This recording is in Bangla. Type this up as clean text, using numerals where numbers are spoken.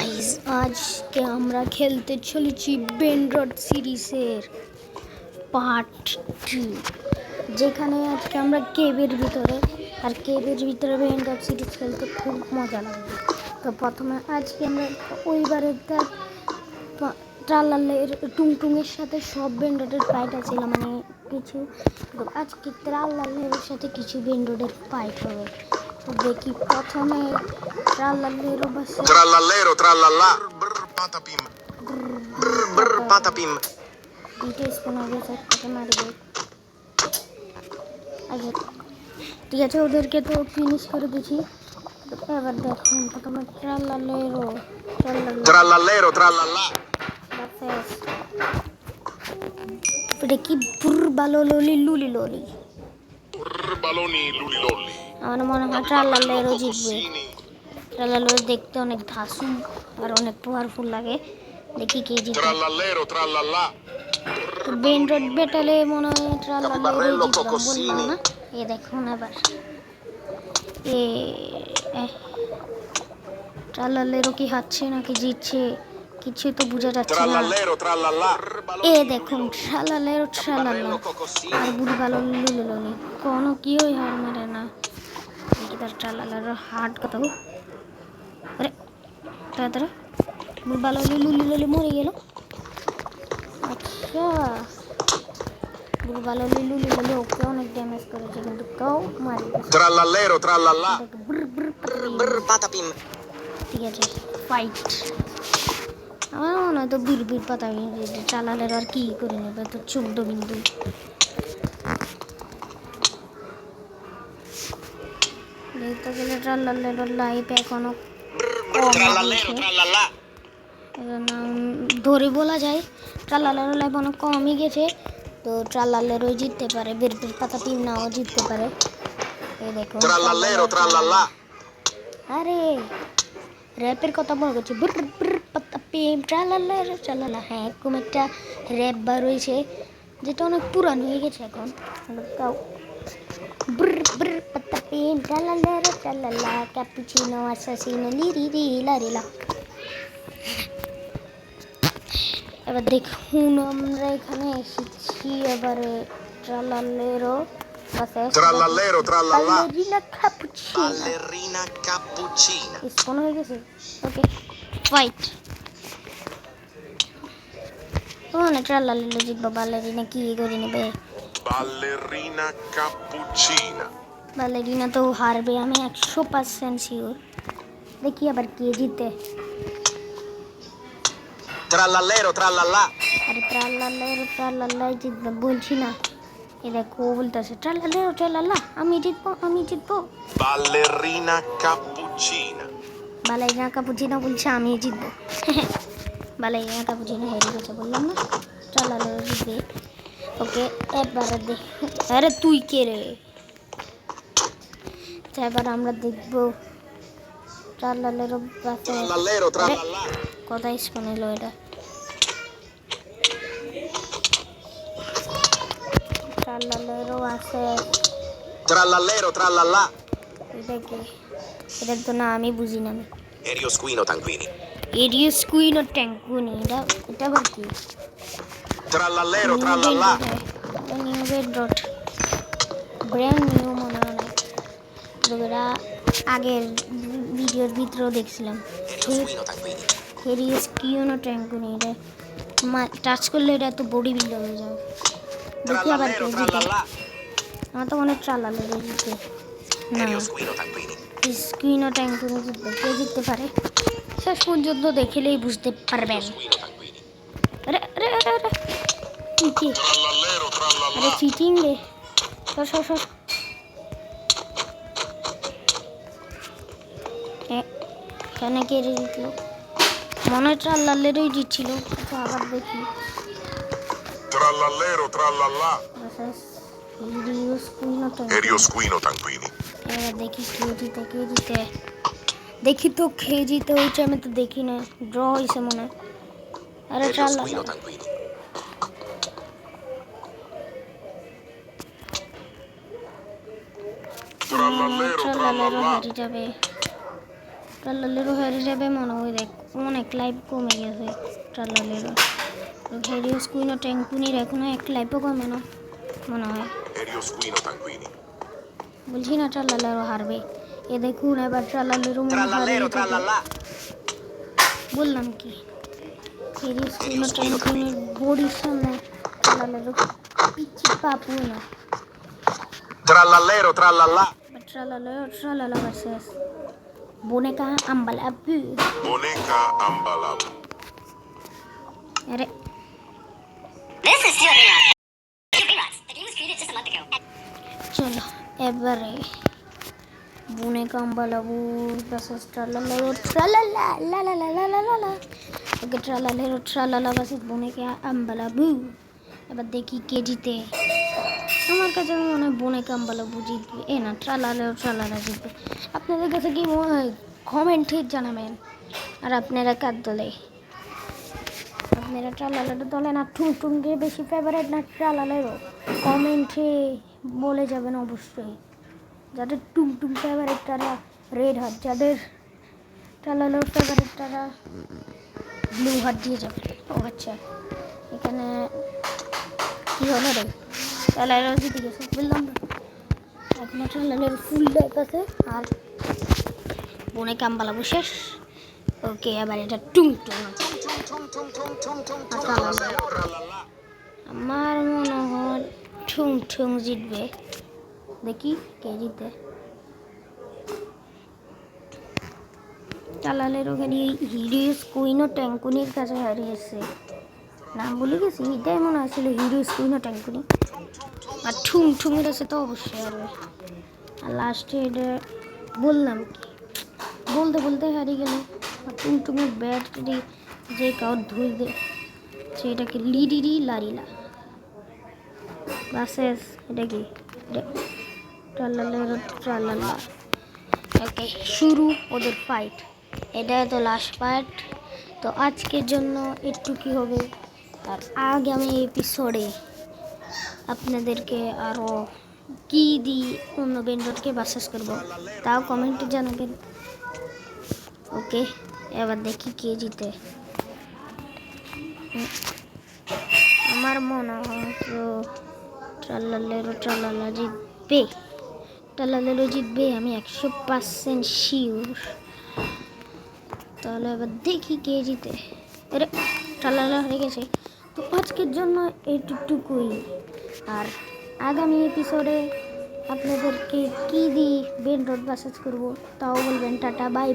গাইস আজকে আমরা খেলতে চলেছি বেনরড সিরিজের পার্ট 2, যেখানে আজকে আমরা কেবের ভিতরে বেনরড সিরিজ খেলতে খুব মজা লাগবে। তো প্রথমে আজকে আমরা ওইবারের ট্রালালের টুংটুংয়ের সাথে সব বেনরডের ফাইট আছিল, মানে কিছু। তো আজকে ট্রালালের সাথে কিছু বেনরডের ফাইট হবে। তো দেখি প্রথমে ট্রালালেরও বাসে trallallero, patapim. Patapim. দুইটা স্পুন আগে একটাকে মারবে। আগে ঠিক আছে, ওদেরকে তো ফিনিশ করে দিয়েছি। এবার দেখুন প্রথমে Trallallero, trallallà. এটা কি ভালো লুলি Baloni, luli lolli. আমার মনে হয় ট্রালালেরও জিতবে। ট্রালালের দেখতে অনেক ধাসু আর অনেক পাওয়ারফুল লাগে। দেখি কে জিতবে। Trallallero, trallallà. বেনরড ব্যাটেলে মনে হয় ট্রালালেরই জিতবে, বললাম না? এ দেখুন এবার ট্রালালেরও কি হারছে নাকি জিতছে কিছু তো বোঝা যাচ্ছে না। Trallallero, trallallà. এ দেখুন ট্রালালেরও আর বুড়ি ভালো লুলি কোনো কিওই হার মেরে না। দেখি তার ট্রালালেরও হার্ট কত। আরে তাড়াতাড়ি বুড়ি ভালো লুলি মরে গেল। আচ্ছা বুড়ি ভালো লুলি ওকে অনেক ড্যামেজ করেছে, কিন্তু কেউ মারি। Trallallero, trallallà. Patapim. ঠিক আছে ফাইট। আমার মনে হয় তো বীর পাতা চালালের আর কি করে নেবে, তো 14 বিন্দু। দেখতে গেলে ট্রালালের লাইফ এখনো ধরে বলা যায় ট্রালালের লাইফ অনেক কমই গেছে। তো ট্রালালেরও জিততে পারে, বীর পাতা টিম নাও জিততে পারে। এই দেখো আরে র্যাপের কথা বলা করছি, ট্রালালা। হ্যাঁ এরকম একটা র্যাপ বার রয়েছে যেটা অনেক পুরান হয়ে গেছে এখন। ক্যাপুচিনো অ্যাসাসিনো লিরিলা। এবার দেখুন আমরা এখানে এসেছি এবারে ট্রালালেরও Trallallero, trallallà. ballerina cappuccina স্পন হয়ে গেছে। ওকে ফাইট। মানে ট্রালালেরও জিতবো, বালেরিনা কি করে নেবে। Ballerina cappuccina. বালেরিনা তো হারবে, আমি 100% শিওর। দেখি আবার কে জিতে। Trallallero, trallallà. আরে ট্রালালাই জিতবে বলছি না। এ দেখো বলতেছে ট্রালালা আমি জিতবো। Ballerina cappuccina. বালেরিনা কাপুচিনো বলছে আমি জিতবো। বালেরিনা কাপুচিনো হেরে গেছে, বললাম না? ট্রালালা জিতবে। ওকে এবারে দেখ। আরে তুই কে রে? এবার আমরা দেখবো ট্রালালেরও Trallallero, trallallà. কোথায় স্পন এলো এটা। ট্রালালেরও আছে। Trallallero, trallallà. এটা কি? এটা তো না আমি বুঝি না। Eriosquino Tanquini. এরিওস্কুইনো ট্যাঙ্কুনি এটা আবার কি? Trallallero, trallallà. নিউ বেনরড ব্র্যান্ড নিউ মনে হয় না। লোকেরা আগের ভিডিওর ভিতরেও দেখছিলাম। Eriosquino Tanquini. এরিওস্কুইনো ট্যাঙ্কুনি এটা টাচ করলে এটা এত বডি বিল্ডার হয়ে যাবে। দেখি আবার কে জিতে। আমার তো মনে হয় ট্রালালের জিতে না, Eriosquino Tanquini. স্কুইনো ট্যাঙ্কুনি জিতবে। কে জিততে পারে শেষ পর্যন্ত দেখলেই বুঝতে পারবেন। Eriosquino Tanquini. আরে আরে আরে আরে কি Trallallero, আরে trallallà. চিটিং রে। সর এখানে কে জিতলো? মনে হয় ট্রালালেরই জিতছিল। আচ্ছা আবার দেখি। Trallallero, trallallà. এরিওস্কুইনো Tanquini. এবার দেখি কে জিতে। দেখি তো কে জিতে হয়েছে, আমি তো দেখি না। ড্র হয়েছে মনে হয়। আরে Eriosquino Tanquini. ট্রালালেরও হেরে যাবে। ট্রালালেরও হেরে যাবে মনে হয়, দেখ অনেক লাইভ কমে গেছে ট্রালালেরও। হেরিওস কুইনো ট্যাঙ্কুনির এখনো এক লাইভও কমে না মনে হয়। Helios Quino Tanquini. বলছি না ট্রালালেরও হারবে। এ দেখুন এবার ট্রালালেরও মনে হয় হারিয়ে যাবে। বললাম কি হেরিওস কুইনো ট্যাঙ্কুনির বডির সামনে ট্রালালেরও পিচ্ছি পাপু না। Trallallero trallallà. Tralala versus Boneka Ambalabu. Boneca ambalabu. Are This is Stupid Rocks. Stupid Rocks. The game was created just a month ago. চলো এবারে Boneka Ambalabu versus Tralala la. ওকে ট্রালালা versus Boneka Ambalabu। এবার দেখি কে জিতে। আমার কাছে মনে হয় বোনেকা আম্বালাবু জিতবে। না ট্রালালা জিতবে। আপনাদের কাছে কি মনে হয় কমেন্টে জানাবেন। আর আপনারা কার দলে? আপনারা ট্রালালার দলে না টুংটুংকে বেশি ফেভারিট না ট্রালালেরও? কমেন্টে বলে যাবেন অবশ্যই। যাদের টুংটুং ফেভারিট তারা রেড হার্ট, যাদের ট্রালালার ফেভারিট তারা ব্লু হার্ট দিয়ে যাবেন। ও আচ্ছা, এখানে কী হলো রে? ট্রালালেরও জিতে গেছে বললাম না। এখন ট্রালালের ফুল লাইফ আছে আর বোনেকা আম্বালাবু শেষ। ওকে এবার এটা টুংটুং। আমার মনে হয় টুংটুং জিতবে। দেখি কে জিতে। ট্রালালের ওখানে হিরিওস কুইনো ট্যাঙ্কুনির কাছে হারিয়েছে। নাম ভুলে গেছি, এটাই মনে হয়েছিল হিরিওস কুইনো ট্যাঙ্কুনি। আর ঠুংঠুঙের আছে তো অবশ্যই হারবে। আর লাস্টে এটা বললাম কি বলতে হারিয়ে গেল। আর টুংটুঙের ব্যাট যে কাউ ধুই দে সেটাকে লিডিরি লারিলা বাসেস। এটা কি ট্রালালা। ওকে শুরু ওদের ফাইট। এটা তো লাস্ট পার্ট। তো আজকের জন্য একটু কি হবে, আর আগামী এপিসোডে আপনাদেরকে আরও কী দিই অন্য বেন্ডরকে বাসাস করব তাও কমেন্টে জানাবেন। ওকে এবার দেখি কে জিতে। আমার মনে হয় তো ট্রালালা জিতবে। আমি 100% শিওর। তাহলে এবার দেখি কে জিতে। আরে ট্রালালা হয়ে গেছে। তো আজকের জন্য এইটুকুই। আর আগামী এপিসোডে আপনাদেরকে কী দিই বেন্ডরড বাসাজ করবো তাও বলবেন। Tata bye.